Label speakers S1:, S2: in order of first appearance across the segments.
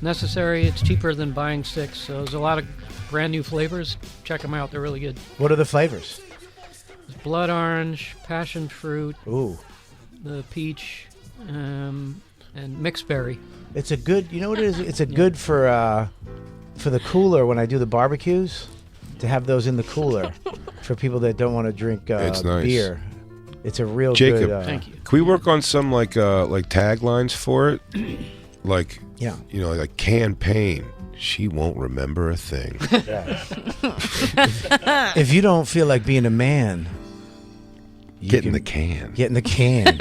S1: necessary. It's cheaper than buying 6, so there's a lot of brand new flavors. Check them out; they're really good.
S2: What are the flavors?
S1: There's blood orange, passion fruit,
S2: Ooh,
S1: the peach, and mixed berry.
S2: it's a good. You know what it is? It's a good for the cooler when I do the barbecues. To have those in the cooler for people that don't want to drink
S3: It's nice.
S2: beer. It's a real
S3: Jacob,
S2: good.
S1: Thank you.
S3: Can we work on some like taglines for it? Like,
S2: Yeah.
S3: you know, like campaign. She won't remember a thing.
S2: If you don't feel like being a man, you
S3: Get in
S2: can
S3: the can.
S2: Get in the can.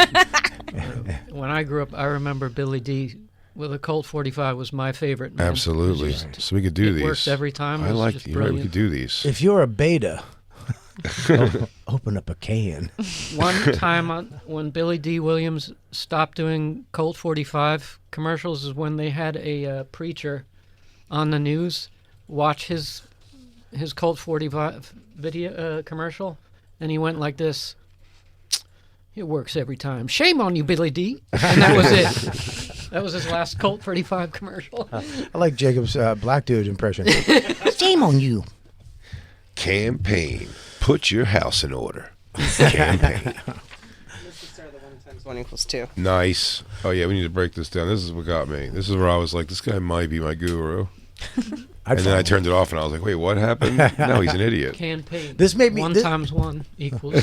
S1: When I grew up, I remember Billy D. with a Colt 45 was my favorite. Man.
S3: Absolutely. So we could do these.
S1: It worked every time.
S3: I
S1: It was
S3: like.
S1: just
S3: You're right. We
S1: brilliant.
S3: could do these.
S2: If you're a beta, open up a can.
S1: One time when Billy D. Williams stopped doing Colt 45 commercials is when they had a preacher on the news watch his Colt 45 video commercial, and he went like this. It works every time. Shame on you, Billy D. And that was it. That was his last Colt 45 commercial.
S2: I like Jacob's black dude impression. Shame on you.
S3: Campaign. Put your house in order. Campaign.
S4: This is the 1 times 1 equals 2.
S3: Nice. Oh yeah, we need to break this down. This is what got me. This is where I was like, this guy might be my guru. And then I turned it off, and I was like, wait, what happened? No, he's an idiot.
S1: Campaign.
S2: This made me
S1: 1 times 1 equals.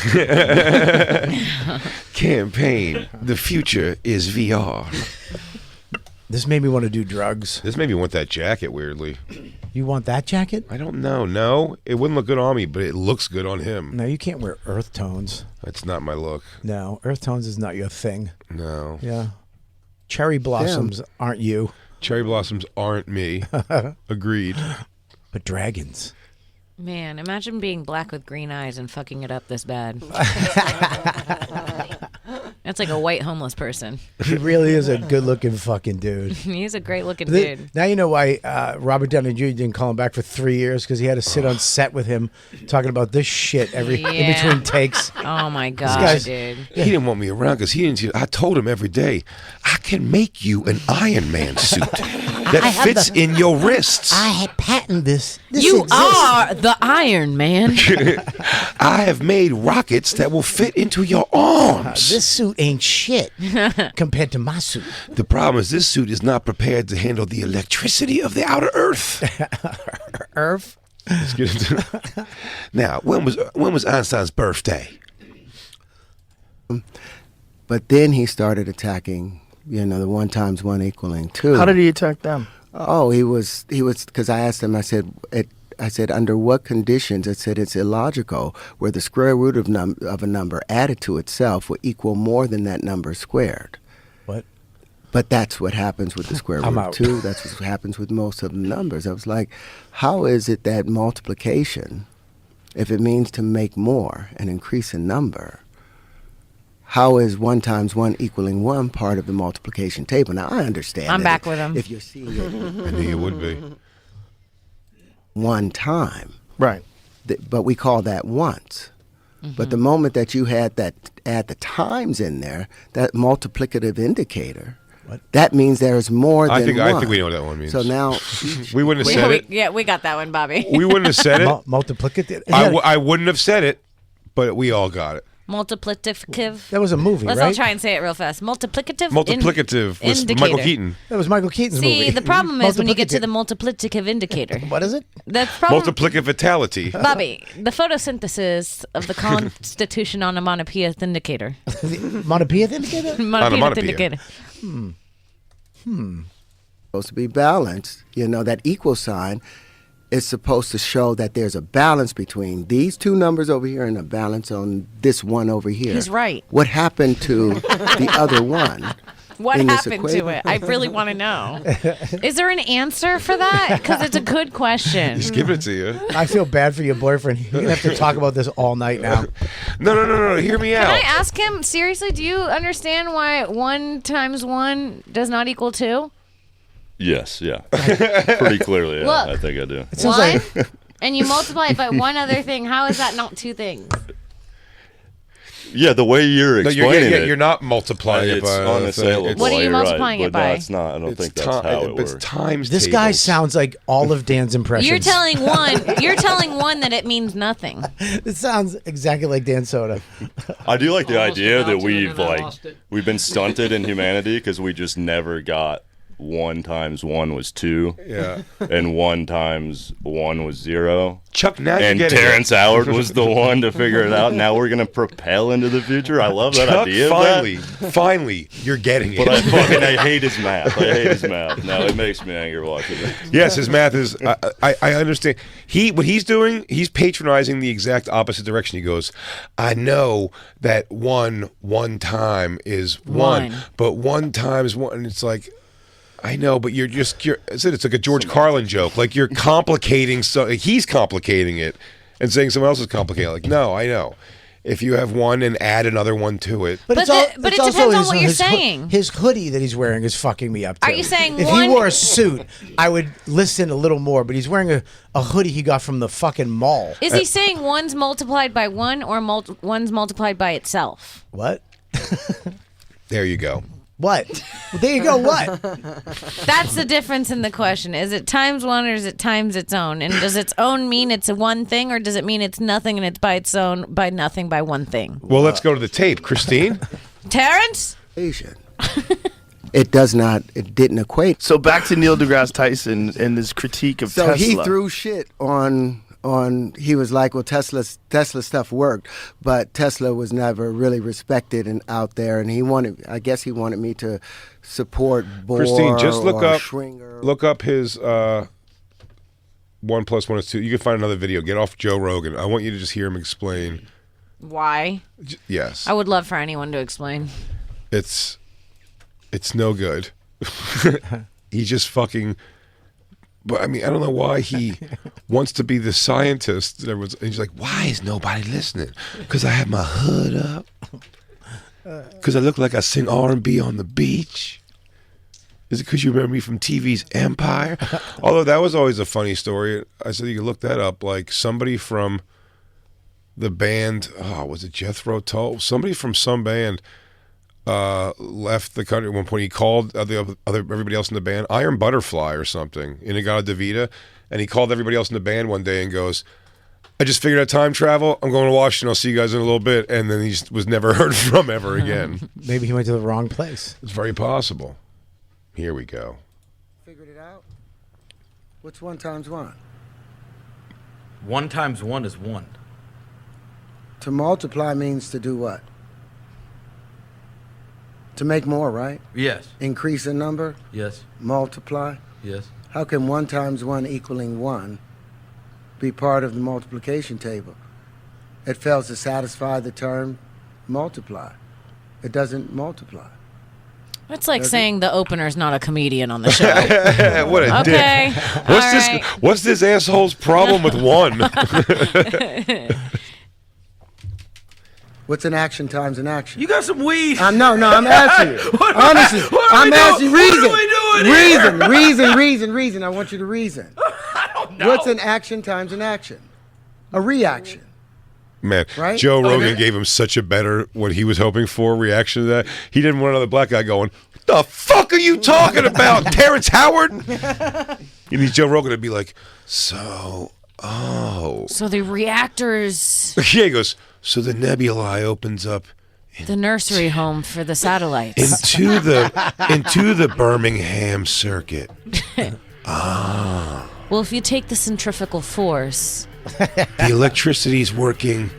S3: Campaign. The future is VR.
S2: This made me want to do drugs.
S3: This made me want that jacket, weirdly.
S2: You want that jacket?
S3: I don't know. No, it wouldn't look good on me, but it looks good on him.
S2: No, you can't wear earth tones.
S3: That's not my look.
S2: No, earth tones is not your thing.
S3: No.
S2: Yeah. Cherry blossoms aren't you.
S3: Cherry blossoms aren't me. Agreed.
S2: But dragons.
S5: Man, imagine being black with green eyes and fucking it up this bad. That's like a white homeless person.
S2: He really is a good-looking fucking dude.
S5: He's a great-looking dude.
S2: Now you know why Robert Downey Jr. didn't call him back for 3 years, because he had to sit on set with him talking about this shit in between takes.
S5: Oh my god, dude.
S3: He didn't want me around because he didn't. I told him every day, I can make you an Iron Man suit that fits in your wrists.
S2: I had patented this.
S5: You are the Iron Man.
S3: I have made rockets that will fit into your arms.
S2: This suit ain't shit compared to my suit.
S3: The problem is this suit is not prepared to handle the electricity of the outer Earth.
S2: Earth?
S3: Let's get into Now, when was Einstein's birthday?
S6: But then he started attacking, the 1 times 1 equaling 2.
S4: How did he attack them?
S6: Oh, he was because I asked him. I said, under what conditions? I said it's illogical where the square root of a number added to itself will equal more than that number squared.
S2: What?
S6: But that's what happens with the square root of 2. That's what happens with most of the numbers. I was like, how is it that multiplication, if it means to make more and increase a number, how is 1 times 1 equaling 1 part of the multiplication table? Now, I understand.
S5: I'm back with him.
S6: If you're seeing it
S3: I knew you would be.
S6: 1 time.
S4: Right.
S6: But we call that once. But the moment that you add the times in there, that multiplicative indicator, that means there is more than one.
S3: I think we know what that one means.
S6: So now...
S3: we wouldn't have said it.
S5: Yeah, we got that one, Bobby.
S3: We wouldn't have said it.
S2: Multiplicative?
S3: I wouldn't have said it, but we all got it.
S5: Multiplicative.
S2: That was a movie,
S5: Let's
S2: right?
S5: all try and say it real fast. Multiplicative.
S3: Multiplicative was
S5: indicator.
S3: Michael Keaton.
S2: That was Michael Keaton's movie.
S5: See, the problem is when you get to the multiplicative indicator.
S2: What is it?
S5: The problem,
S3: Multiplicative vitality.
S5: Bobby, the photosynthesis of the Constitution on a monopieth indicator.
S2: Monopieth indicator?
S5: Monopieth indicator.
S6: supposed to be balanced. That equal sign is supposed to show that there's a balance between these 2 numbers over here and a balance on this one over here.
S5: He's right.
S6: What happened to the other one?
S5: What
S6: in this
S5: happened
S6: equation?
S5: to it? I really want to know. Is there an answer for that? Because it's a good question.
S3: He's giving it to you.
S2: I feel bad for your boyfriend. You're going to have to talk about this all night now.
S3: No. Hear me out.
S5: Can I ask him, seriously, do you understand why 1 times 1 does not equal 2?
S7: Yes, yeah. Pretty clearly, yeah.
S5: Look.
S7: I think I do.
S2: It sounds
S5: One,
S2: like...
S5: and you multiply it by one other thing. How is that not 2 things?
S7: Yeah, the way you're explaining it.
S3: You're not multiplying it
S7: It's
S3: by
S7: unassailable.
S5: What are you
S7: you're
S5: multiplying
S7: right,
S5: it
S7: but
S5: by?
S7: that's not. I don't think that's how it works.
S3: It's times
S2: This guy
S3: tables.
S2: sounds like all of Dan's impressions.
S5: You're telling one that it means nothing.
S2: It sounds exactly like Dan Soda.
S7: I do like the
S1: Almost
S7: idea
S1: about
S7: that
S1: to,
S7: we've
S1: and then I lost it.
S7: we've been stunted in humanity because we just never got 1 times 1 was 2.
S3: Yeah.
S7: And 1 times 1 was 0.
S3: Chuck, now
S7: And
S3: you're getting
S7: Terrence Howard was the one to figure it out. Now we're gonna propel into the future. I love that
S3: Chuck,
S7: idea.
S3: finally, you're getting it.
S7: But I hate his math. I hate his math. No, it makes me angry watching it.
S3: Yes, his math is. I understand. What he's doing, he's patronizing the exact opposite direction. He goes, I know that one time is one, but 1 times 1, and it's like, I know, but it's like a George Carlin joke. Like you're complicating. So he's complicating it and saying someone else is complicating. Like, no, I know. If you have 1 and add another 1 to it.
S5: But it depends on what you're saying.
S2: His hoodie that he's wearing is fucking me up too.
S5: Are you saying
S2: if
S5: one-
S2: he wore a suit, I would listen a little more, but he's wearing a hoodie he got from the fucking mall.
S5: Is he saying 1's multiplied by 1 or 1's multiplied by itself?
S2: What?
S3: There you go.
S2: What? Well, there you go. What?
S5: That's the difference in the question. Is it times 1 or is it times its own? And does its own mean it's a one thing, or does it mean it's nothing and it's by its own, by nothing, by one thing?
S3: Well, let's go to the tape. Christine?
S5: Terrence?
S6: Asian. It didn't equate.
S8: So back to Neil deGrasse Tyson and his critique of Tesla.
S6: So he threw shit on he was like, well, Tesla stuff worked, but Tesla was never really respected and out there, and I guess he wanted me to support Bohr.
S3: Christine, just look
S6: or
S3: up
S6: Schwinger.
S3: Look up his 1 + 1 is 2. You can find another video. Get off Joe Rogan. I want you to just hear him explain.
S5: Why?
S3: Yes.
S5: I would love for anyone to explain.
S3: It's no good. He just fucking. But I mean, I don't know why he wants to be the scientist. And he's like, why is nobody listening? Because I have my hood up. Because I look like I sing R&B on the beach. Is it because you remember me from TV's Empire? Although that was always a funny story. I said you can look that up. Like somebody from the band, was it Jethro Tull? Somebody from some band left the country at one point. He called everybody else in the band, Iron Butterfly or something, In-A-Gadda-Da-Vida, and he called everybody else in the band one day and goes, I just figured out time travel. I'm going to Washington. I'll see you guys in a little bit. And then he just was never heard from ever again.
S2: Maybe he went to the wrong place.
S3: It's very possible. Here we go.
S6: Figured it out? What's 1 times 1?
S9: 1 times 1 is 1.
S6: To multiply means to do what? To make more, right?
S9: Yes.
S6: Increase in number?
S9: Yes.
S6: Multiply?
S9: Yes.
S6: How can 1 times 1 equaling 1 be part of the multiplication table? It fails to satisfy the term multiply. It doesn't multiply.
S5: It's like saying the opener's not a comedian on the show.
S3: What a
S5: Okay.
S3: dick. What's this asshole's problem with 1?
S6: What's an action times an action?
S8: You got some weed.
S6: No, I'm asking you. Honestly, I'm asking you. Reason.
S8: What are we doing here?
S6: Reason. I want you to reason.
S8: I don't know.
S6: What's an action times an action? A reaction.
S3: Man,
S6: Right?
S3: Joe Rogan gave him such a better, what he was hoping for, reaction to that. He didn't want another black guy going, what the fuck are you talking about, Terrence Howard? And he's Joe Rogan to be like,
S5: So the reactors,
S3: Yeah, he goes, so the nebulae opens up
S5: the nursery home for the satellites.
S3: into the Birmingham circuit.
S5: Well, if you take the centrifugal force
S3: The electricity's working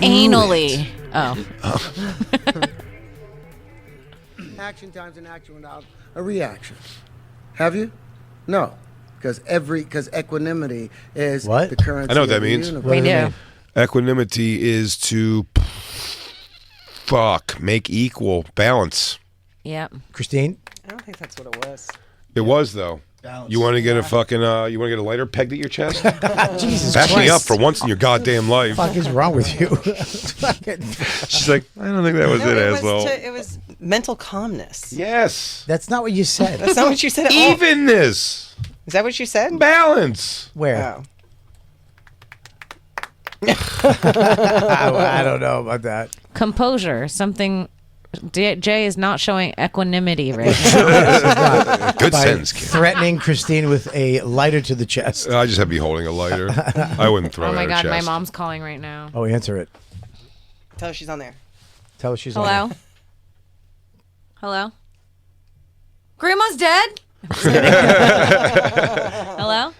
S5: anally. Oh.
S6: Action times an action without a reaction. Have you? No. Because equanimity is
S2: What?
S6: the currency
S3: I know what that
S6: of the
S3: means.
S6: universe.
S5: We do.
S3: Equanimity is to make equal balance.
S5: Yep.
S2: Christine?
S4: I don't think that's what it was.
S3: It was though.
S2: Balance.
S3: You want to get you want to get a lighter pegged at your chest?
S2: Jesus
S3: Back
S2: Christ.
S3: me up for once in your goddamn life.
S2: What the fuck is wrong with you?
S3: She's like, I don't think that was it, asshole.
S4: It was mental calmness.
S3: Yes.
S2: That's not what you said.
S4: That's not what you said at all.
S3: Evenness.
S4: Is that what you said?
S3: Balance.
S2: Where?
S4: Oh.
S2: I don't know about that.
S5: Composure. Something. Jay is not showing equanimity right now.
S3: Good
S2: By
S3: sense, kid.
S2: threatening Christine with a lighter to the chest.
S3: I just have to be holding a lighter. I wouldn't throw
S5: Oh
S3: it
S5: my
S3: at her
S5: God, my
S3: chest.
S5: mom's calling right now.
S2: Oh, answer it.
S4: Tell her she's on there.
S2: Tell her she's on
S5: Hello?
S2: it.
S5: Hello? Grandma's dead? Hello?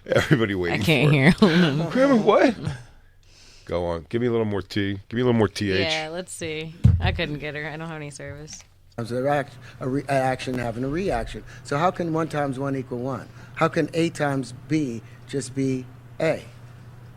S3: Everybody
S5: I
S3: waiting
S5: can't
S3: for
S5: hear.
S3: it. Grandma, what? Go on. Give me a little more T. Give me a little more TH.
S5: Yeah, let's see. I couldn't get her. I don't have any service.
S6: An action having a reaction. So how can 1 times 1 equal 1? How can A times B just be A?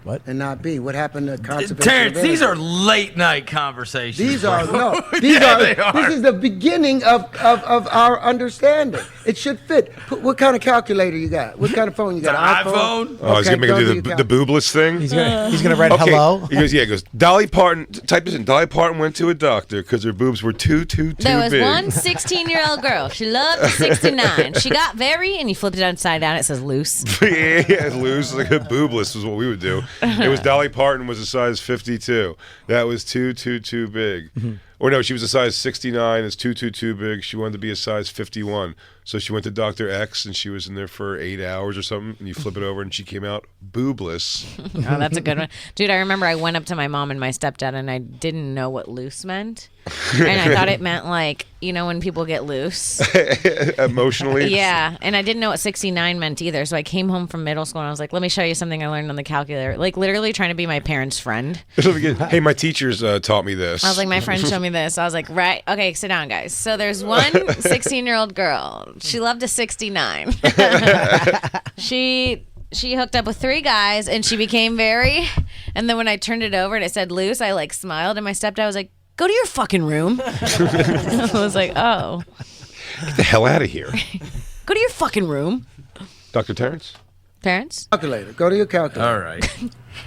S2: What?
S6: And not B? What happened to conservation?
S9: Terrence,
S6: of
S9: these
S6: energy?
S9: are late night conversations.
S6: These are
S9: bro.
S6: no. These
S9: Yeah,
S6: are.
S9: they are.
S6: This is the beginning of our understanding. It should fit. What kind of calculator you got? What kind of phone you got?
S9: An iPhone?
S3: Oh, he's
S6: Okay,
S3: gonna make
S6: don't
S3: him
S6: do
S3: do
S6: your
S3: the boobless thing.
S2: He's gonna write
S3: Okay.
S2: hello.
S3: He goes, yeah. He goes. Dolly Parton. Type this in. Dolly Parton went to a doctor because her boobs were too
S5: There was
S3: big.
S5: one 16-year-old girl. She loved 69. She got very, and you flip it upside down. It says loose.
S3: Yeah, loose like a boobless was what we would do. It was Dolly Parton was a size 52. That was too big. Or no, she was a size 69. It's too big. She wanted to be a size 51. So she went to Dr. X and she was in there for 8 hours or something. And you flip it over and she came out boobless.
S5: Oh, that's a good one. Dude, I remember I went up to my mom and my stepdad and I didn't know what loose meant. And I thought it meant like, you know, when people get loose.
S3: Emotionally.
S5: Yeah. And I didn't know what 69 meant either. So I came home from middle school and I was like, let me show you something I learned on the calculator. Like literally trying to be my parents' friend.
S3: Hey, my teachers taught me this.
S5: I was like, my friend showed me this. I was like, right. Okay, sit down, guys. So there's one 16-year-old girl. She loved a 69. She hooked up with 3 guys and she became very, and then when I turned it over and it said loose, I like smiled and my stepdad was like, go to your fucking room. I was like, oh.
S3: Get the hell out of here.
S5: Go to your fucking room.
S3: Dr. Terrence?
S5: Parents?
S6: Calculator. Go to your calculator.
S9: All right.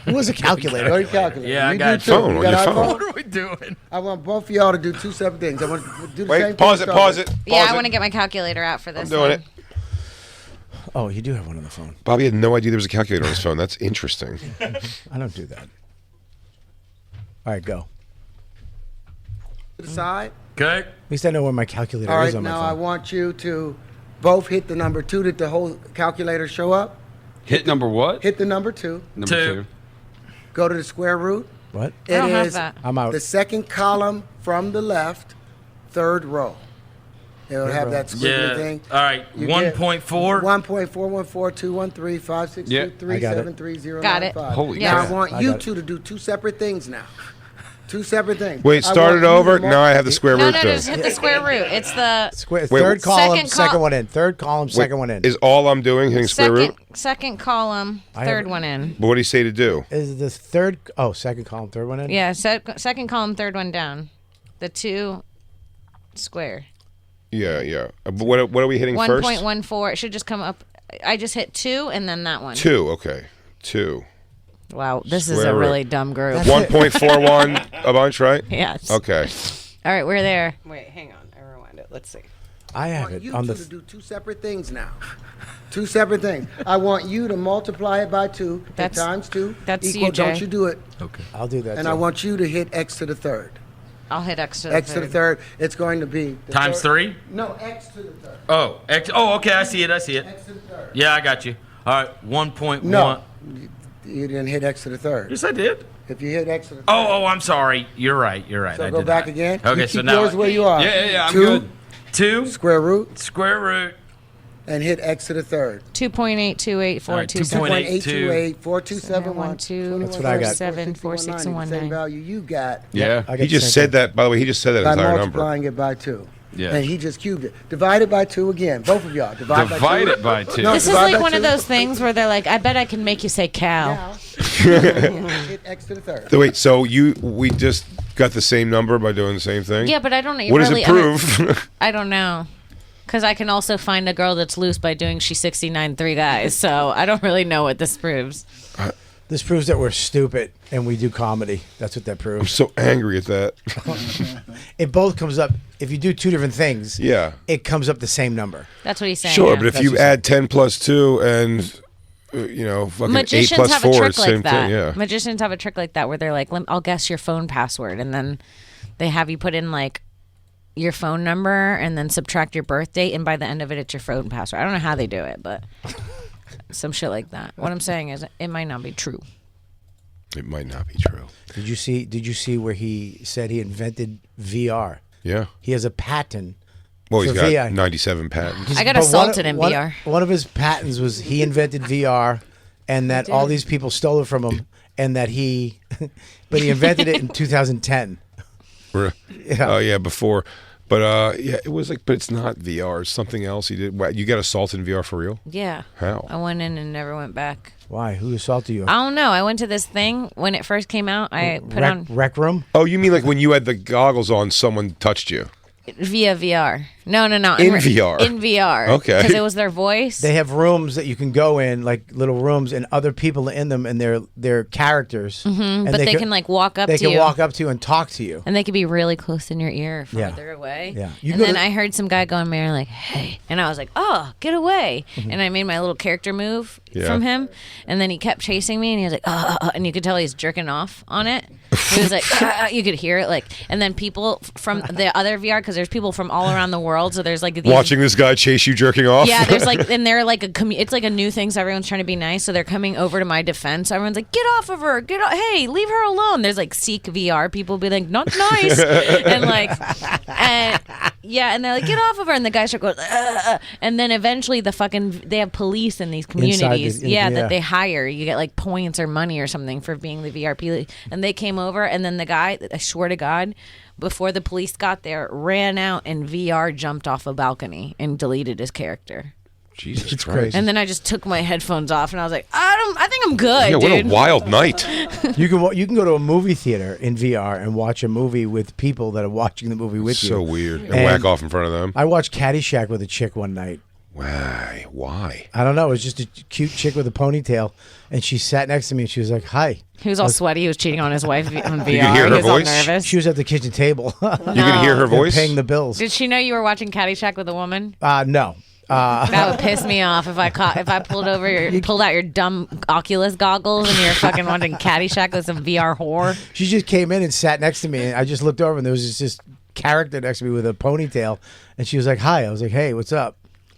S2: Who was a calculator?
S6: Go to your calculator.
S9: Yeah, I
S6: You
S9: got
S6: do too.
S3: phone,
S6: You
S3: on
S6: got
S3: your
S6: iPhone?
S3: phone.
S9: What are we doing?
S6: I want both of y'all to do 2 separate things. I want to do the same
S3: Wait,
S6: thing.
S3: pause it.
S5: Yeah,
S3: Pause
S5: I
S3: it.
S5: want to get my calculator out for this.
S3: I'm doing
S5: one.
S3: it.
S2: Oh, you do have one on the phone.
S3: Bobby had no idea there was a calculator on his phone. That's interesting.
S2: I don't do that. All right, go.
S6: To the side.
S9: Okay.
S2: At least I know where my calculator
S6: All
S2: is
S6: right,
S2: on my
S6: now
S2: phone.
S6: I want you to both hit the number 2. Did the whole calculator show up?
S10: Hit number what?
S6: Hit the number 2.
S10: Number 2.
S6: Go to the square root.
S2: What?
S5: I don't
S6: It
S5: have
S6: is
S5: that.
S2: I'm out.
S6: the second column from the left, 3rd row. It'll have that squiggly
S9: Yeah.
S6: thing.
S9: All right.
S6: You get
S9: 1.4.
S6: 1.414213562373095.
S5: Got it.
S10: Holy
S5: Yeah.
S6: Now
S10: crap.
S6: I want
S2: I
S6: you
S2: got it.
S6: 2 to do 2 separate things now. 2 separate things.
S3: Wait,
S6: I
S3: start
S6: want
S3: it
S6: you to
S3: over.
S6: multi-
S3: Now I have the square
S5: No,
S3: root
S5: no,
S3: thing.
S5: just hit the square root. It's the
S2: Square,
S3: Wait,
S2: third column,
S5: second
S2: second
S5: col-
S2: one in. Third column, second one in.
S3: Is all I'm doing hitting square root?
S5: second column,
S2: I
S5: third
S2: have-
S5: one in.
S3: But what do you say to do?
S2: Is the third? Oh, second column, third one in.
S5: Yeah, second column, third one down. The 2 square.
S3: Yeah. But what are we hitting first?
S5: 1.14. It should just come up. I just hit 2 and then that one.
S3: 2. Okay. 2.
S5: Wow, this is
S3: Square
S5: a
S3: root.
S5: really dumb group.
S3: 1.41 a bunch, right?
S5: Yes.
S3: Okay.
S5: All right, we're there.
S4: Wait, hang on. I rewind it. Let's see.
S2: I
S6: I
S2: have
S6: want
S2: it
S6: you
S2: on
S6: 2
S2: the.
S6: to do 2 separate things now. 2 separate things. I want you to multiply it by 2.
S5: That's-
S6: times 2
S5: that's
S6: equal.
S5: you, Jay.
S6: Don't you do it.
S9: Okay.
S2: I'll do that.
S6: And
S2: too.
S6: I want you to hit x to the 3rd.
S5: I'll hit X to the
S6: X to the 3rd. It's going to be the
S9: Times
S6: 3rd.
S9: 3?
S6: No, x to the 3rd.
S9: Oh, X. Oh, okay. I see it.
S6: X to the 3rd.
S9: Yeah, I got you. All right. 1.1.
S6: No, you didn't hit x to the 3rd.
S9: Yes, I did.
S6: If you hit x to the 3rd.
S9: Oh, I'm sorry. You're right.
S6: So
S9: I
S6: go
S9: did
S6: back
S9: that.
S6: again.
S9: Okay,
S6: You
S9: so
S6: keep
S9: now
S6: yours where you are.
S10: Yeah, I'm
S6: 2
S10: good.
S9: 2
S6: square root
S9: square root.
S6: and hit x to the 3rd.
S5: 2.82842.
S6: 2.8284271.
S2: That's what I got.
S5: 74619.
S6: Same value you got
S10: Yeah.
S2: I got
S3: He
S2: the
S3: just
S2: same
S3: said
S2: thing.
S3: that. By the way, he just said that
S6: by
S3: entire number.
S6: multiplying it by 2.
S10: Yeah.
S6: And he just cubed it. Divide it by 2 again. Both of y'all. Divide by 2.
S10: Divide it by 2.
S6: No,
S5: This is
S6: divide
S5: like
S6: by
S5: one of
S6: 2.
S5: those things where they're like, I bet I can make you say cow.
S6: Now, hit x to the 3rd.
S3: So wait, so we just got the same number by doing the same thing?
S5: Yeah, but I don't know.
S3: What does
S5: really,
S3: it prove?
S5: I don't know. Because I can also find a girl that's loose by doing she's 69 3 guys. So I don't really know what this proves.
S2: This proves that we're stupid and we do comedy. That's what that
S3: I'm
S2: proves.
S3: so angry at that.
S2: It both comes up. If you do 2 different things,
S3: Yeah.
S2: it comes up the same number.
S5: That's what he's saying.
S3: Sure,
S5: yeah.
S3: but if
S2: That's
S3: you
S2: just-
S3: add 10 plus 2 and fucking
S5: Magicians
S3: 8 +
S5: have
S3: 4
S5: a trick
S3: is the same
S5: like that.
S3: thing. Yeah.
S5: Magicians have a trick like that where they're like, I'll guess your phone password, and then they have you put in like your phone number and then subtract your birth date, and by the end of it, it's your phone password. I don't know how they do it, but some shit like that. What I'm saying is, it might not be true.
S3: It might not be true.
S2: Did you see where he said he invented VR?
S3: Yeah.
S2: He has a patent.
S3: Well, he's
S2: for
S3: got
S2: VR.
S3: 97 patents.
S5: I got
S2: But
S5: assaulted in VR.
S2: One of his patents was he invented VR, and that all these people stole it from him, and that but he invented it in 2010.
S3: Yeah. Oh yeah, before. But yeah, it was like, but it's not VR. It's something else he did. You got assaulted in VR for real?
S5: Yeah.
S3: How?
S5: I went in and never went back.
S2: Why? Who assaulted you?
S5: I don't know. I went to this thing when it first came out. I put on
S2: Rec Room?
S3: Oh, you mean like when you had the goggles on, someone touched you?
S5: via VR. No.
S3: In VR?
S5: In VR.
S3: Okay.
S5: Because it was their voice.
S2: They have rooms that you can go in, like little rooms, and other people in them, and they're characters.
S5: Mm-hmm, but they can like walk up to you.
S2: They can walk up to you and talk to you.
S5: And they could be really close in your ear or
S2: Yeah.
S5: farther away.
S2: Yeah.
S5: And then I heard some guy going there like, hey. And I was like, oh, get away. And I made my little character move from him. And then he kept chasing me and he was like, and you could tell he's jerking off on it. He was like, you could hear it. Like, and then people from the other VR, because there's people from all around the world. So there's like these,
S3: watching this guy chase you jerking off.
S5: yeah, there's like, and they're like it's like a new thing. So everyone's trying to be nice. So they're coming over to my defense. Everyone's like, get off of her. Hey, leave her alone. There's like Seek VR people be like, not nice. and they're like, get off of her. And the guy start going, and then eventually they have police in these communities. That they hire. You get like points or money or something for being the VRP. And they came over, and then the guy, I swear to God, before the police got there, ran out and VR jumped off a balcony and deleted his character.
S3: Jesus Christ.
S2: crazy.
S5: And then I just took my headphones off and I was like, I think I'm good,
S3: Yeah, what
S5: dude.
S3: a wild night.
S2: You can go to a movie theater in VR and watch a movie with people that are watching the movie with you.
S3: So weird. And
S2: And
S3: whack off in front of them.
S2: I watched Caddyshack with a chick one night.
S3: Why? Why?
S2: I don't know. It was just a cute chick with a ponytail, and she sat next to me and she was like, "Hi."
S5: He was all sweaty. He was cheating on his wife on VR.
S3: You could hear her
S5: he was all
S3: voice?
S5: nervous.
S2: She was at the kitchen table.
S3: You can hear her voice?
S2: Paying the bills.
S5: Did she know you were watching Caddyshack with a woman?
S2: No.
S5: That would piss me off if I pulled out your dumb Oculus goggles and you're fucking watching Caddyshack with some VR whore.
S2: She just came in and sat next to me, and I just looked over, and there was this character next to me with a ponytail, and she was like, "Hi." I was like, "Hey, what's up?"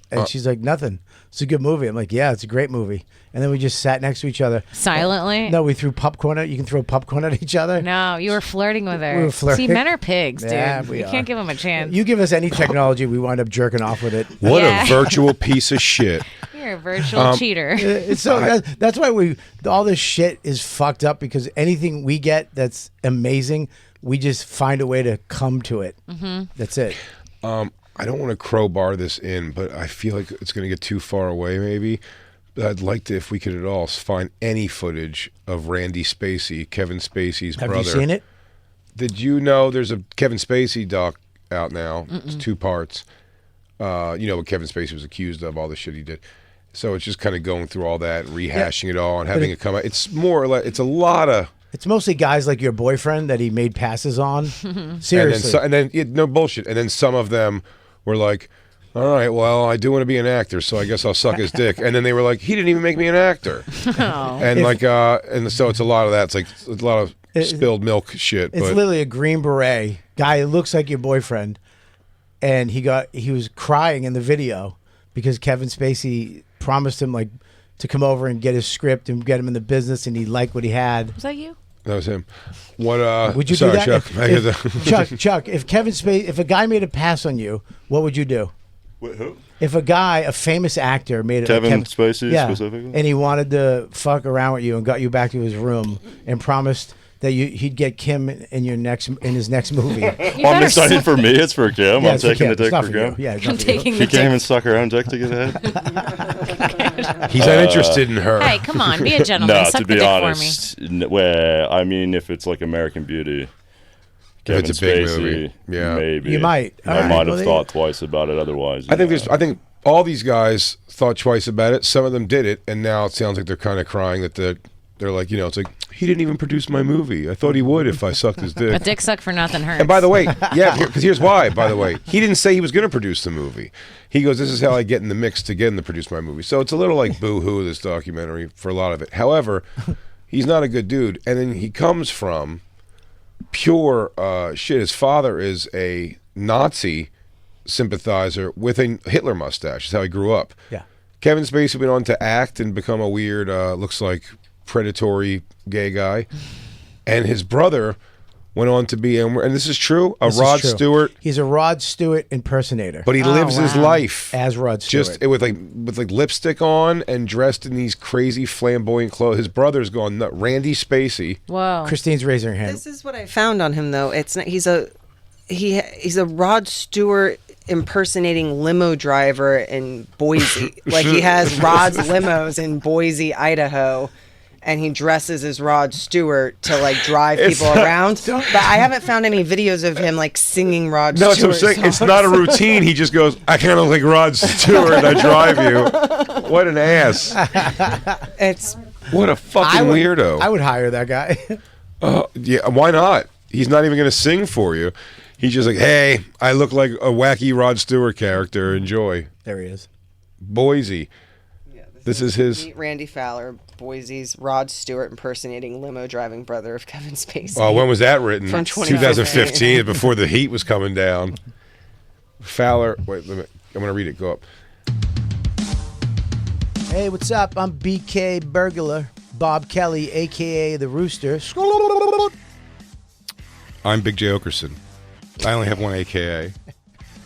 S2: And she's like, "Nothing. It's a good movie." I'm like, "Yeah, it's a great movie." And then we just sat next to each other.
S5: Silently?
S2: No, we threw popcorn at. You can throw popcorn at each other.
S5: No, you were flirting with her.
S2: We were flirting.
S5: See, men are pigs, dude.
S2: Yeah,
S5: you
S2: we are.
S5: can't give them a chance.
S2: You give us any technology, we wind up jerking off with it.
S3: What
S5: Yeah.
S3: a virtual piece of shit.
S5: You're a virtual cheater.
S2: It's so that's why all this shit is fucked up, because anything we get that's amazing, we just find a way to come to it. Mm-hmm. That's it.
S3: I don't want to crowbar this in, but I feel like it's going to get too far away maybe. But I'd like to, if we could at all, find any footage of Randy Spacey, Kevin Spacey's brother.
S2: Have you seen it?
S3: Did you know there's a Kevin Spacey doc out now? It's 2 parts. You know what Kevin Spacey was accused of, all the shit he did. So it's just kind of going through all that, and rehashing it all, and having it come out. It's more or less, it's a lot of...
S2: It's mostly guys like your boyfriend that he made passes on. Seriously.
S3: And then no bullshit. And then some of them were like, all right, well, I do want to be an actor, so I guess I'll suck his dick. And then they were like, he didn't even make me an actor.
S5: Oh.
S3: And and so it's a lot of that. It's like a lot of spilled milk shit.
S2: It's literally a Green Beret guy that looks like your boyfriend, and he was crying in the video because Kevin Spacey promised him like to come over and get his script and get him in the business, and he liked what he had.
S5: Was that you?
S3: That was him. What?
S2: Would you
S3: sorry,
S2: do that?
S3: Chuck. I hear that.
S2: Chuck, if a guy made a pass on you, what would you do?
S7: Wait, who?
S2: If a famous actor made it,
S7: Kevin Spacey specifically?
S2: and he wanted to fuck around with you and got you back to his room and promised that he'd get Kim in his next movie.
S7: I'm excited for me. It's for Kim.
S2: Yeah,
S7: I'm
S2: it's for
S7: taking
S2: Kim.
S7: the dick
S2: It's not
S7: for
S2: for you.
S7: Kim.
S2: Yeah, it's
S5: I'm
S2: not for you.
S5: taking
S7: She
S5: the
S7: can't even
S5: dick.
S7: suck her own dick to get ahead.
S3: He's not interested in her.
S5: Hey, come on, be a gentleman.
S7: No,
S5: Suck
S7: to
S5: the
S7: be
S5: dick
S7: honest. I mean, if it's like American Beauty, Kevin
S3: it's a big
S7: Spacey,
S3: movie. Yeah.
S7: maybe.
S2: You might. All
S7: I
S2: right,
S7: might
S2: well,
S7: have thought twice about it otherwise.
S3: I think all these guys thought twice about it. Some of them did it, and now it sounds like they're kind of crying that they're like, you know, it's like, he didn't even produce my movie. I thought he would if I sucked his dick.
S5: A dick suck for nothing hurts.
S3: And by the way, yeah, because here's why, by the way. He didn't say he was going to produce the movie. He goes, this is how I get in the mix to get him to produce my movie. So it's a little like boo-hoo, this documentary, for a lot of it. However, he's not a good dude. And then he comes from pure shit. His father is a Nazi sympathizer with a Hitler mustache. That's how he grew up.
S2: Yeah.
S3: Kevin Spacey went on to act and become a weird, looks like predatory gay guy. And his brother went on to be, and this is true, Rod Stewart.
S2: He's a Rod Stewart impersonator.
S3: But he lives his life
S2: as Rod Stewart.
S3: Just with like lipstick on and dressed in these crazy flamboyant clothes. His brother's gone nuts. Randy Spacey.
S5: Whoa.
S2: Christine's raising her hand.
S4: This is what I found on him, though. It's not, he's a Rod Stewart impersonating limo driver in Boise. Like, he has Rod's limos in Boise, Idaho, and he dresses as Rod Stewart to like drive people around. But I haven't found any videos of him like singing Rod Stewart.
S3: No, it's what I'm saying. It's not a routine. He just goes, I kind of look like Rod Stewart. I drive you. What an ass. What a fucking weirdo.
S2: I would hire that guy.
S3: Yeah, why not? He's not even going to sing for you. He's just like, hey, I look like a wacky Rod Stewart character. Enjoy.
S2: There he is.
S3: Boise.
S4: Yeah,
S3: this is his.
S4: Meet Randy Fowler, Boise's Rod Stewart impersonating limo driving brother of Kevin Spacey.
S3: Oh, when was that written?
S4: From
S3: 2015, before the heat was coming down. Fowler. Wait, I'm going to read it. Go up.
S2: Hey, what's up? I'm BK Burglar, Bob Kelly, a.k.a. The Rooster.
S3: I'm Big J. Okerson. I only have one AKA.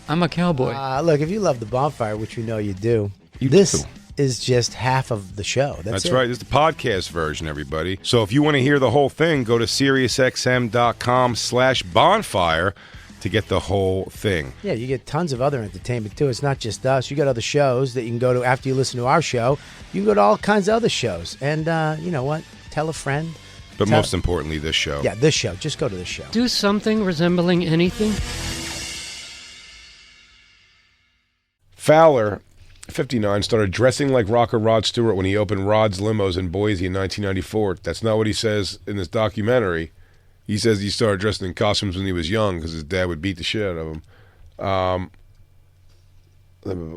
S1: I'm a cowboy.
S2: Look, if you love the Bonfire, which we know you do, this is just half of the show. That's it.
S3: Right. This is the podcast version, everybody. So if you want to hear the whole thing, go to SiriusXM.com/bonfire to get the whole thing.
S2: Yeah, you get tons of other entertainment, too. It's not just us. You got other shows that you can go to after you listen to our show. You can go to all kinds of other shows. And you know what? Tell a friend.
S3: But most importantly, this show.
S2: Yeah, this show. Just go to this show.
S1: Do something resembling anything.
S3: Fowler, 59, started dressing like rocker Rod Stewart when he opened Rod's Limos in Boise in 1994. That's not what he says in this documentary. He says he started dressing in costumes when he was young because his dad would beat the shit out of him.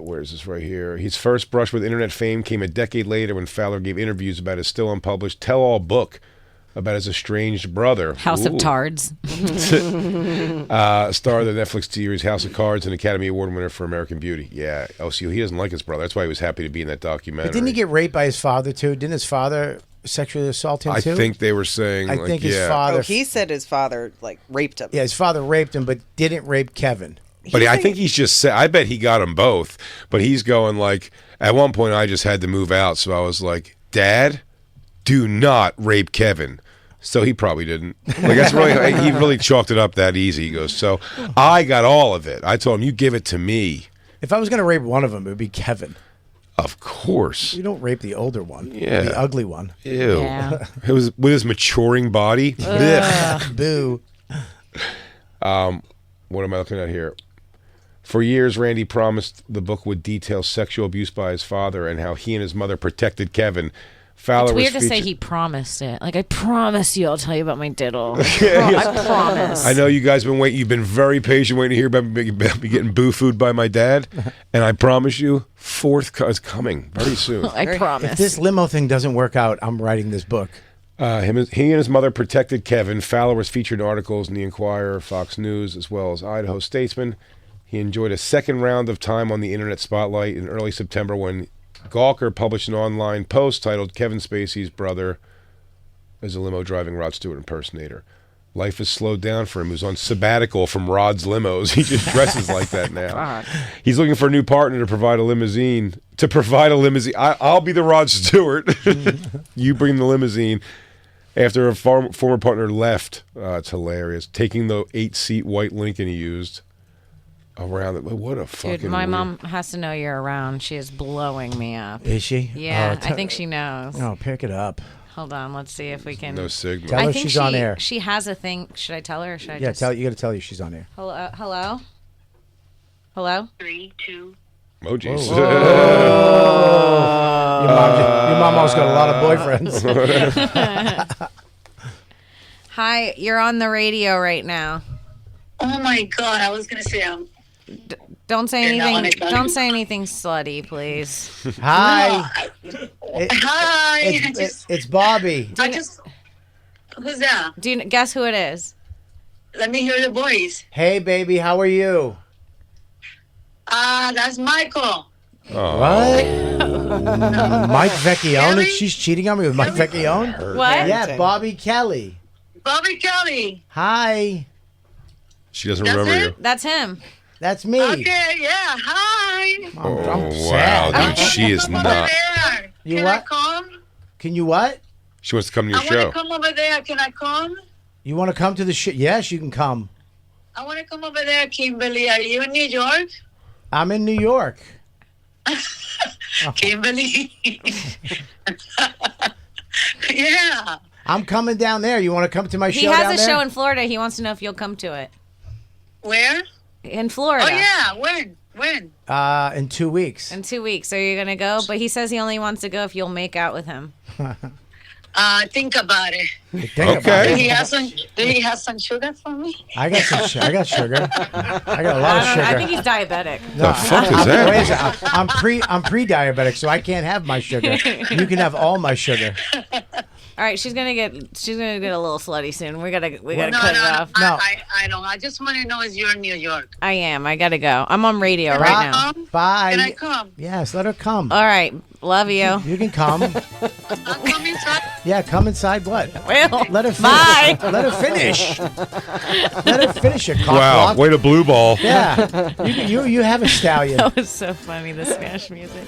S3: Where is this right here? His first brush with internet fame came a decade later when Fowler gave interviews about his still unpublished tell-all book about his estranged brother.
S5: House of Cards.
S3: Star of the Netflix series House of Cards and Academy Award winner for American Beauty. Yeah. Oh, so he doesn't like his brother. That's why he was happy to be in that documentary.
S2: But didn't he get raped by his father, too? Didn't his father sexually assault him, too?
S3: I think they were saying,
S2: I think his father...
S4: Oh, he said his father, like, raped him.
S2: Yeah, his father raped him, but didn't rape Kevin.
S3: But I think he's just said, I bet he got them both. But he's going like, at one point I just had to move out. So I was like, Dad, do not rape Kevin. So he probably didn't. Like that's really, he really chalked it up that easy. He goes, so I got all of it. I told him, you give it to me.
S2: If I was going to rape one of them, it would be Kevin.
S3: Of course.
S2: You don't rape the older one.
S3: Yeah.
S2: The ugly one.
S3: Ew.
S5: Yeah.
S3: It was with his maturing body.
S2: Boo.
S3: What am I looking at here? For years, Randy promised the book would detail sexual abuse by his father and how he and his mother protected Kevin. Fowler
S5: It's weird
S3: was
S5: to say he promised it. Like, I promise you I'll tell you about my diddle. I promise.
S3: I know you guys have been waiting. You've been very patient waiting to hear about me getting boo-fooed by my dad. And I promise you, fourth is coming very soon.
S5: I promise.
S2: If this limo thing doesn't work out, I'm writing this book.
S3: He and his mother protected Kevin. Fowler was featured in articles in The Inquirer, Fox News, as well as Idaho Statesman. He enjoyed a second round of time on the internet spotlight in early September when Gawker published an online post titled Kevin Spacey's brother is a limo driving Rod Stewart impersonator. Life has slowed down for him. He was on sabbatical from Rod's limos. He just dresses like that now.
S5: God.
S3: He's looking for a new partner to provide a limousine. I'll be the Rod Stewart. You bring the limousine. After a former partner left, it's hilarious, taking the 8-seat white Lincoln he used around it. What a fucking
S5: Dude, my
S3: weird...
S5: mom has to know you're around. She is blowing me up.
S2: Is she?
S5: Yeah, I think she knows.
S2: Oh, pick it up.
S5: Hold on, let's see if we can.
S3: No signal.
S2: Tell her
S5: I think
S2: she's on air.
S5: She has a thing. Should I tell her or should I just...
S2: You got to tell her she's on air.
S5: Hello? Hello? Hello?
S10: 3, 2.
S3: Oh, jeez.
S2: Your mom always got a lot of boyfriends.
S5: Hi, you're on the radio right now.
S10: Oh my God! I was gonna say
S5: Don't say
S10: You're not
S5: anything.
S10: on it,
S5: Don't say anything slutty, please.
S2: Hi.
S10: Hi.
S2: It's Bobby.
S10: Who's that?
S5: Do you guess who it is?
S10: Let me hear the voice.
S2: Hey, baby, how are you?
S10: That's Michael.
S2: What? Mike Vecchione?
S10: Kelly?
S2: She's cheating on me with Mike Vecchione?
S5: What?
S2: Yeah, Bobby Kelly.
S10: Bobby Kelly.
S2: Hi.
S3: She doesn't
S10: That's
S3: remember
S10: it?
S3: you.
S5: That's him.
S2: That's me.
S10: Okay, yeah. Hi.
S3: Oh,
S2: sad.
S3: wow, dude, she is
S10: Come over
S3: not.
S10: there.
S2: You
S10: Can
S2: what?
S10: I come?
S2: Can you what?
S3: She wants to come to your
S10: I want
S3: show.
S10: to come over there. Can I come?
S2: You want to come to the show? Yes, you can come.
S10: I want to come over there, Kimberly. Are you in New York?
S2: I'm in New York.
S10: Kimberly. Yeah.
S2: I'm coming down there. You want to come to my show
S5: He
S2: down
S5: has a
S2: there?
S5: show in Florida. He wants to know if you'll come to it.
S10: Where?
S5: In Florida.
S10: Oh, yeah. When?
S2: In 2 weeks.
S5: In 2 weeks. So you're going to go? But he says he only wants to go if you'll make out with him.
S10: Think about it.
S2: Think about
S10: Do
S2: it.
S10: he have some sugar for me?
S2: I got some. I got sugar. I got a lot of sugar.
S5: I think he's diabetic.
S3: The fuck is that?
S2: Wait a second. I'm pre-diabetic, so I can't have my sugar. You can have all my sugar.
S5: All right, she's gonna get a little slutty soon. We gotta cut
S10: No,
S5: it off.
S2: No.
S10: I don't. I just want to know if you're in New York.
S5: I am. I gotta go. I'm on radio right now.
S2: Bye.
S10: Can I come?
S2: Yes, let her come.
S5: All right, love you.
S2: You can come.
S10: I'll come inside.
S2: Yeah, come inside. What?
S5: Well,
S2: Let her finish.
S5: bye.
S2: Let her finish. Let her finish it.
S3: Wow, way to blue ball.
S2: Yeah, you have a stallion.
S5: That was so funny. The Smash music.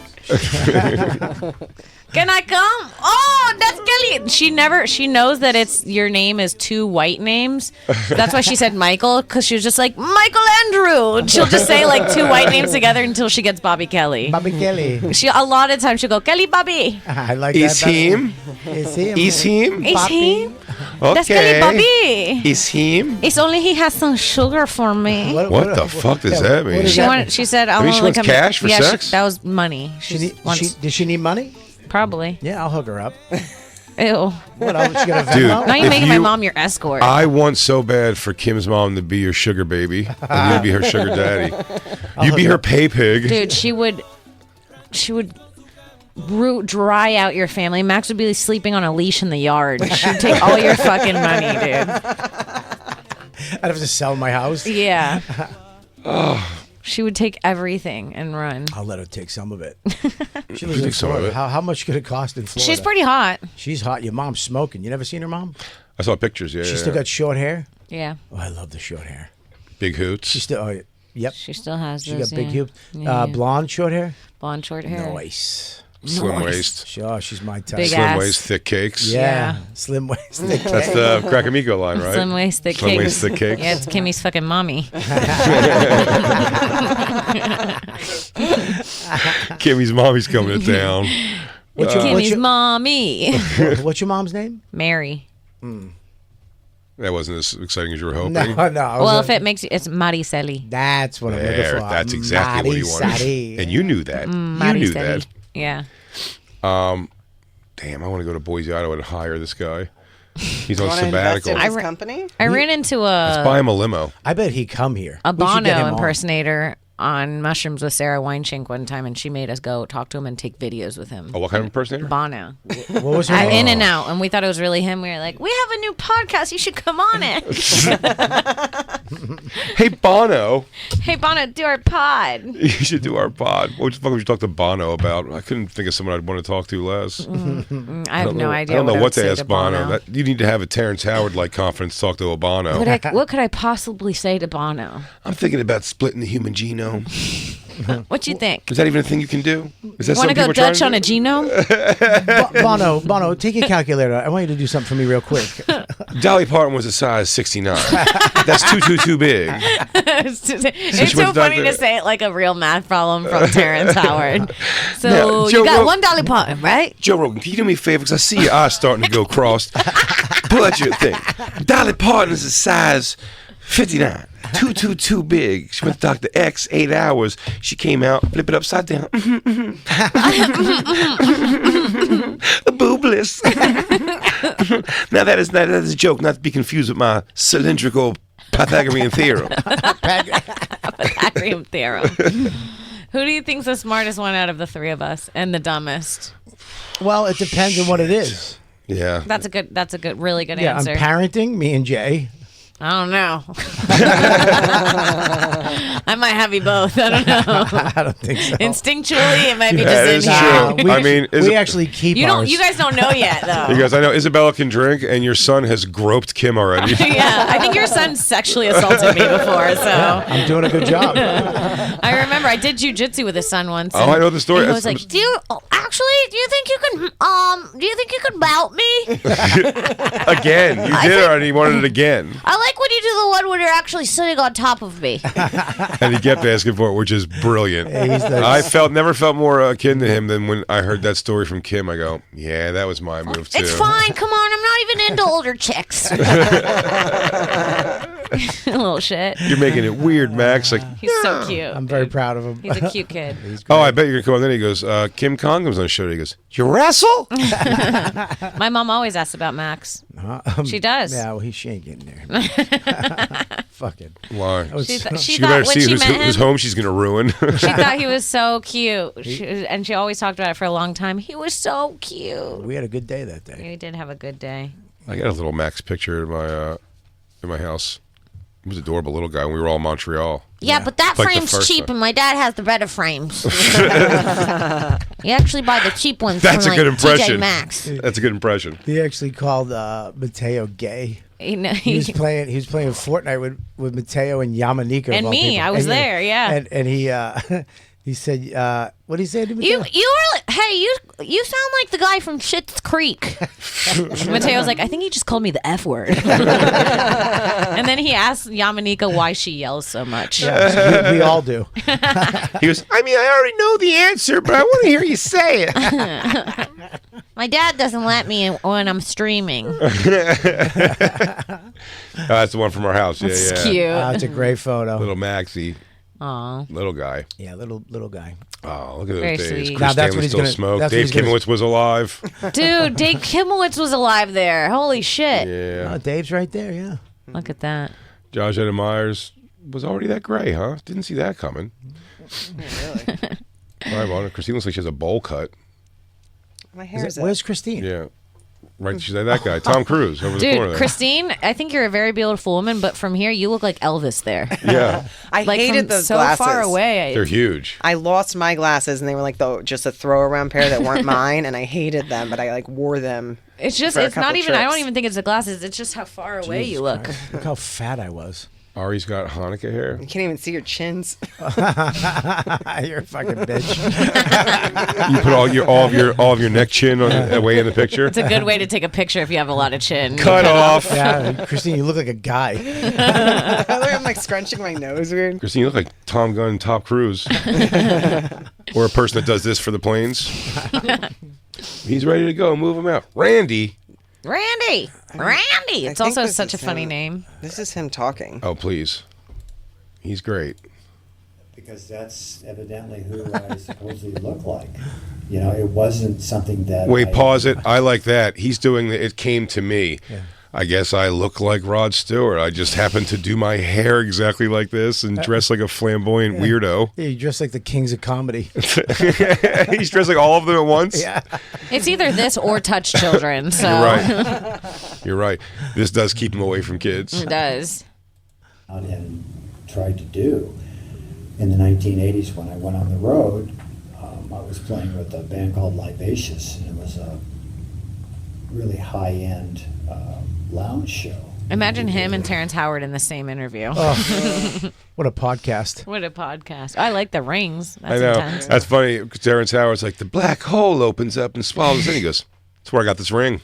S5: Can I come? Oh, that's Kelly. She knows that your name is two white names. That's why she said Michael, because she was just like, Michael Andrew. And she'll just say like two white names together until she gets Bobby Kelly.
S2: Bobby Kelly.
S5: A lot of times she'll go, Kelly Bobby.
S2: I like
S3: Is
S2: that.
S3: him?
S2: Is him?
S3: Is him?
S5: Is
S2: Bobby.
S5: he? That's Kelly Bobby.
S3: Is him?
S5: It's only he has some sugar for me.
S3: What the fuck does that mean?
S2: what does that mean?
S5: She said,
S3: I mean, she wants cash for sex?
S5: that was money.
S2: Does she need money?
S5: Probably.
S2: Yeah, I'll hook her up.
S5: Ew.
S2: What else? She got a
S3: Dude,
S2: Venmo?
S5: Now you're
S3: If
S5: making my
S3: you-
S5: mom your escort.
S3: I want so bad for Kim's mom to be your sugar baby, and you'd be her sugar daddy. You'd be her pay pig.
S5: Dude, she would dry out your family. Max would be sleeping on a leash in the yard. She'd take all your fucking money, dude.
S2: I'd have to sell my house.
S5: Yeah. She would take everything and run.
S2: I'll let her take some of it. She lives in
S3: take some of
S2: Florida.
S3: it.
S2: How much could it cost in Florida?
S5: She's pretty hot.
S2: She's hot. Your mom's smoking. You never seen her mom?
S3: I saw pictures. Yeah,
S2: She
S3: yeah,
S2: still
S3: yeah.
S2: got short hair.
S5: Yeah.
S2: Oh, I love the short hair.
S3: Big hoots.
S2: She still. Oh, yep.
S5: She still has
S2: She
S5: those.
S2: got big
S5: yeah.
S2: hoops.
S5: Yeah.
S2: Blonde short hair.
S5: Blonde short hair.
S2: Nice.
S3: Slim
S5: Nice.
S3: waist.
S2: Sure, she's my type.
S5: Big
S3: Slim
S5: ass.
S3: waist, thick cakes.
S2: Yeah.
S5: Yeah.
S2: Slim waist. Thick
S3: That's the Crackamico line, right?
S5: Slim waist, thick
S3: Slim
S5: cakes.
S3: waist, thick cakes.
S5: Yeah, it's Kimmy's fucking mommy.
S3: Kimmy's mommy's coming to town.
S2: What's your,
S5: Kimmy's mommy.
S2: what's your mom's name?
S5: Mary.
S3: That wasn't as exciting as you were hoping.
S2: No, no. I was
S5: Well,
S2: a-
S5: if it makes you, it's Mariceli.
S2: that's what I'm looking
S3: There,
S2: for.
S3: that's exactly what he wanted.
S2: Marisari.
S3: And you knew that. You knew that.
S5: Yeah.
S3: Damn, I want to go to Boise, Idaho and hire this guy. He's on
S4: Want to invest
S3: sabbatical.
S4: in
S3: Let's
S4: his company?
S5: I ran into
S3: buy him a limo.
S2: I bet he'd come here.
S5: a
S2: We should get him
S5: Bono
S2: on.
S5: impersonator on Mushrooms with Sarah Weinschenk one time, and she made us go talk to him and take videos with him.
S3: Oh, what kind of impersonator?
S5: Bono.
S2: What was her
S5: At
S2: name?
S5: In and Out, and we thought it was really him. We were like, we have a new podcast. You should come on it.
S3: Hey, Bono.
S5: Hey, Bono, do our pod.
S3: You should do our pod. What the fuck would you talk to Bono about? I couldn't think of someone I'd want to talk to less.
S5: I have no idea.
S3: I don't know
S5: I
S3: what
S5: would
S3: to
S5: say
S3: ask Bono.
S5: Bono.
S3: You need to have a Terrence Howard-like conference to talk to a Bono.
S5: What could I possibly say to Bono?
S3: I'm thinking about splitting the human genome.
S5: What you think?
S3: Is that even a thing you can do? Is that
S5: Want to
S3: something
S5: go
S3: people are trying
S5: Dutch
S3: to
S5: on a
S3: do?
S5: genome?
S2: Bono, take your calculator. I want you to do something for me real quick.
S3: Dolly Parton was a size 69. That's too big.
S5: It's
S3: she
S5: so
S3: went
S5: funny
S3: to
S5: to say it like a real math problem from Terrence Howard. So
S3: Now, Joe
S5: you got
S3: Rog-
S5: one Dolly Parton, right?
S3: Joe Rogan, can you do me a favor? Because I see your eyes starting to go crossed. Pull out your thing. Dolly Parton is a size 59. 222 big. She went to Dr. X, 8 hours. She came out, flip it upside down. Boobless. Now that is a joke, not to be confused with my cylindrical Pythagorean theorem.
S5: Pythagorean theorem. Who do you think's the smartest one out of the three of us and the dumbest?
S2: Well, it depends on what it is.
S3: Yeah.
S5: That's a really good answer.
S2: I'm parenting, me and Jay.
S5: I don't know. I might have you both. I don't know.
S2: I don't think so.
S5: Instinctually, it might be
S3: That is
S5: just in you.
S3: true. I mean,
S2: we actually keep ours.
S5: You guys don't know yet, though.
S3: You guys, I know Isabella can drink, and your son has groped Kim already.
S5: Yeah, I think your son sexually assaulted me before, so.
S2: I'm doing a good job.
S5: I remember I did jujitsu with his son once.
S3: Oh, I know the story.
S5: And he was like, do you think you can mount me?
S3: Again, you did it, and he wanted it again.
S5: I like when you do the one where you're actually sitting on top of me.
S3: And he kept asking for it, which is brilliant. I never felt more akin to him than when I heard that story from Kim. I go, yeah, that was my move too.
S5: It's fine. Come on, I'm not even into older chicks. Little shit.
S3: You're making it weird, Max. Like,
S5: he's so cute.
S2: I'm very proud of him.
S5: He's a cute kid.
S3: Oh, I bet you're gonna come on. Then he goes, Kim Congdon's on the show. He goes, you wrestle?
S5: My mom always asks about Max. She does.
S2: Yeah, well, she ain't getting there. Fuck it.
S3: Why?
S5: She
S3: better
S5: thought when
S3: see
S5: she met
S3: whose
S5: him,
S3: home she's gonna ruin.
S5: she thought he was so cute, and she always talked about it for a long time. He was so cute.
S2: We had a good day that day.
S5: We did have a good day.
S3: I got a little Max picture in my house. He was an adorable little guy when we were all in Montreal.
S5: Yeah, but that
S3: Like the
S5: frame's
S3: first
S5: cheap,
S3: one.
S5: and my dad has the better frames. You actually buy the cheap ones
S3: That's
S5: from
S3: a good impression.
S5: TJ Maxx.
S3: That's a good impression.
S2: He actually called Mateo gay.
S5: He
S2: He was playing Fortnite with Mateo and Yamanika.
S5: And
S2: of all
S5: me,
S2: people.
S5: I was
S2: And
S5: there, yeah.
S2: And he he said, what did he say to Mateo?
S5: You sound like the guy from Schitt's Creek. Mateo's like, I think he just called me the F word. And then he asked Yamanika why she yells so much.
S2: Yeah, we all do.
S3: He goes, I mean, I already know the answer, but I want to hear you say it.
S5: My dad doesn't let me when I'm streaming.
S3: That's the one from our house. Yeah,
S5: That's
S3: yeah.
S5: cute.
S2: It's a great photo.
S3: Little Maxie.
S5: Aw.
S3: Little guy.
S2: Yeah, little guy.
S3: Oh, look at those
S5: Very
S3: days.
S5: sweet.
S3: Chris
S2: Now, that's
S3: Stanley
S2: what he's
S3: still
S2: gonna-
S3: smoked.
S2: that's what
S3: Dave
S2: he's gonna-
S3: Kimowitz was alive.
S5: Dude, Dave Kimowitz was alive there. Holy shit.
S3: Yeah.
S2: Oh, Dave's right there, yeah.
S5: Look at that.
S3: Josh Adam Myers was already that gray, huh? Didn't see that coming. All right, well, Christine looks like she has a bowl cut.
S4: My hair is
S2: Where's Christine?
S3: Yeah. Right, she's like that guy. Tom Cruise over the corner
S5: Dude,
S3: there.
S5: Christine, I think you're a very beautiful woman, but from here, you look like Elvis there.
S3: Yeah.
S4: I
S5: Like
S4: hated
S5: from
S4: those
S5: so
S4: glasses.
S5: far away.
S3: They're huge.
S4: I lost my glasses, and they were like just a throw around pair that weren't mine, and I hated them, but I like wore them.
S5: It's just,
S4: for a
S5: it's not
S4: couple
S5: even, I don't
S4: trips.
S5: even think it's the glasses. It's just how far away you look.
S2: Look how fat I was.
S3: Ari's got Hanukkah hair.
S4: You can't even see your chins.
S2: You're a fucking bitch.
S3: You put all of your neck chin away in the picture.
S5: It's a good way to take a picture if you have a lot of chin.
S3: Cut off.
S2: Yeah, Christine, you look like a guy.
S4: I'm like scrunching my nose weird.
S3: Christine, you look like Tom Gunn and Top Cruise. Or a person that does this for the planes. He's ready to go. Move him out. Randy.
S5: Randy. It's
S4: think
S5: also
S4: this
S5: such a
S4: is
S5: funny
S4: him.
S5: name.
S4: This is him talking.
S3: Oh, please. He's great.
S11: Because that's evidently who I supposedly look like. You know, it wasn't something that.
S3: Wait, pause it. I like that. He's doing the, it came to me.
S2: Yeah.
S3: I guess I look like Rod Stewart. I just happened to do my hair exactly like this and dress like a flamboyant weirdo.
S2: Yeah, you dress like the kings of comedy.
S3: He's dressed like all of them at once.
S2: Yeah.
S5: It's either this or touch children. So
S3: You're right. You're right. This does keep him away from kids.
S5: It does.
S11: And tried to do. In the 1980s, when I went on the road, I was playing with a band called Libacious, and it was a really high-end lounge show.
S5: Imagine him and Terrence Howard in the same interview.
S2: Oh, what a podcast.
S5: What a podcast. I like the rings. That's
S3: I know.
S5: intense.
S3: That's funny. Terrence Howard's like, the black hole opens up and swallows in. He goes, that's where I got this ring.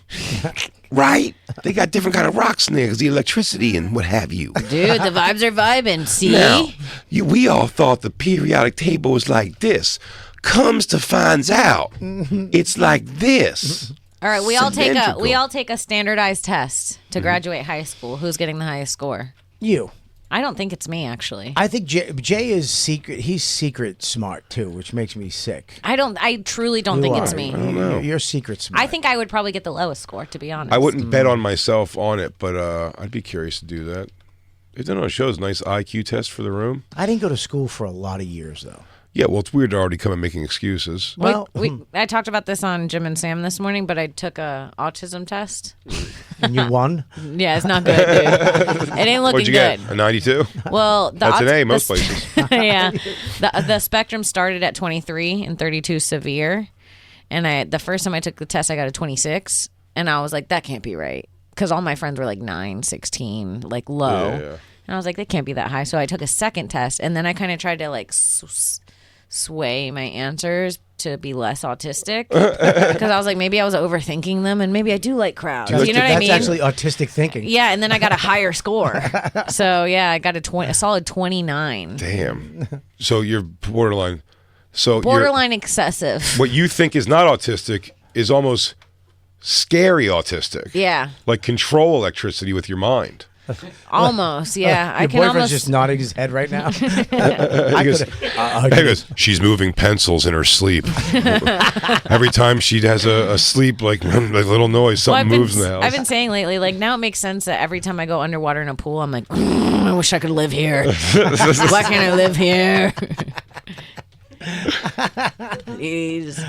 S3: Right? They got different kind of rocks in there because the electricity and what have you.
S5: Dude, the vibes are vibing. See?
S3: Now, we all thought the periodic table was like this. Comes to finds out, it's like this.
S5: All right, we all
S3: Cylindrical.
S5: take a standardized test to graduate high school. Who's getting the highest score?
S2: You.
S5: I don't think it's me, actually.
S2: I think Jay is secret. He's secret smart too, which makes me sick.
S5: I truly don't think it's me.
S3: I don't know.
S2: You're secret smart.
S5: I think I would probably get the lowest score, to be honest.
S3: I wouldn't bet on myself on it, but I'd be curious to do that. They've done on shows nice IQ test for the room.
S2: I didn't go to school for a lot of years though.
S3: Yeah, well, it's weird to already come and making excuses.
S2: Well,
S5: I talked about this on Jim and Sam this morning, but I took a autism test.
S2: And you won?
S5: Yeah, it's not good, dude. It ain't looking
S3: What'd you
S5: good.
S3: get? A 92?
S5: Well,
S3: that's an A most places.
S5: Yeah, the spectrum started at 23 and 32 severe, and the first time I took the test, I got a 26, and I was like, that can't be right, because all my friends were like 9, 16, like low,
S3: Yeah.
S5: and I was like, they can't be that high. So I took a second test, and then I kind of tried to like sway my answers to be less autistic, because I was like, maybe I was overthinking them, and maybe I do like crowds. You know what I mean?
S2: That's actually autistic thinking.
S5: Yeah, and then I got a higher score. So yeah, I got a solid 29.
S3: Damn. So you're borderline. So
S5: Borderline excessive.
S3: What you think is not autistic is almost scary autistic.
S5: Yeah.
S3: Like control electricity with your mind.
S5: Almost, yeah.
S2: Your
S5: I can
S2: boyfriend's
S5: almost
S2: just nodding his head right now.
S3: He goes, she's moving pencils in her sleep. Every time she has a sleep, like little noise, something moves in the house.
S5: I've been saying lately, like now it makes sense that every time I go underwater in a pool, I'm like, I wish I could live here. Why can't I live here? Please.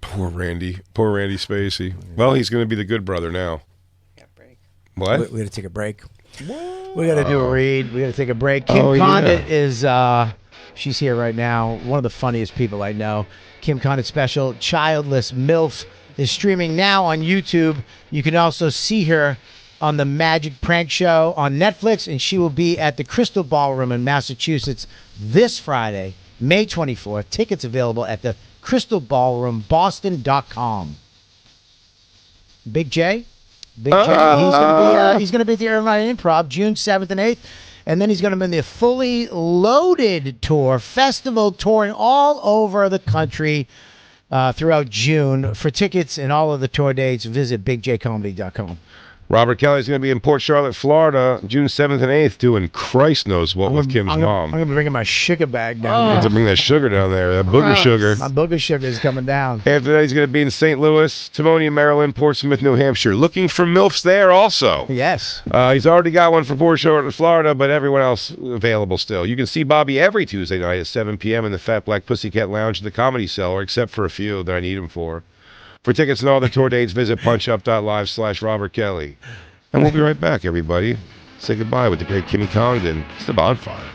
S3: Poor Randy Spacey. Well, he's going to be the good brother now. What?
S2: We got to take a break. We got to do a read. We got to take a break. Kim Congdon is, she's here right now. One of the funniest people I know. Kim Congdon special, Childless MILF, is streaming now on YouTube. You can also see her on the Magic Prank Show on Netflix, and she will be at the Crystal Ballroom in Massachusetts this Friday, May 24th. Tickets available at the Crystal Ballroom, Boston.com. Big J? Big J. He's going to be at the Airline Improv June 7th and 8th. And then he's going to be in the Fully Loaded Tour, festival touring all over the country throughout June. For tickets and all of the tour dates, visit bigjcomedy.com.
S3: Robert Kelly's going to be in Port Charlotte, Florida, June 7th and 8th, doing Christ knows what with Kim's mom.
S2: I'm going to be bringing my sugar bag down there.
S3: To bring that sugar down there, that booger sugar.
S2: My booger sugar is coming down.
S3: After that, he's going to be in St. Louis, Timonium, Maryland, Portsmouth, New Hampshire. Looking for MILFs there also.
S2: Yes.
S3: He's already got one for Port Charlotte, Florida, but everyone else available still. You can see Bobby every Tuesday night at 7 p.m. in the Fat Black Pussycat Lounge at the Comedy Cellar, except for a few that I need him for. For tickets and all the tour dates, visit punchup.live/Robert Kelly. And we'll be right back, everybody. Say goodbye with the great Kimmy Congdon. It's the Bonfire.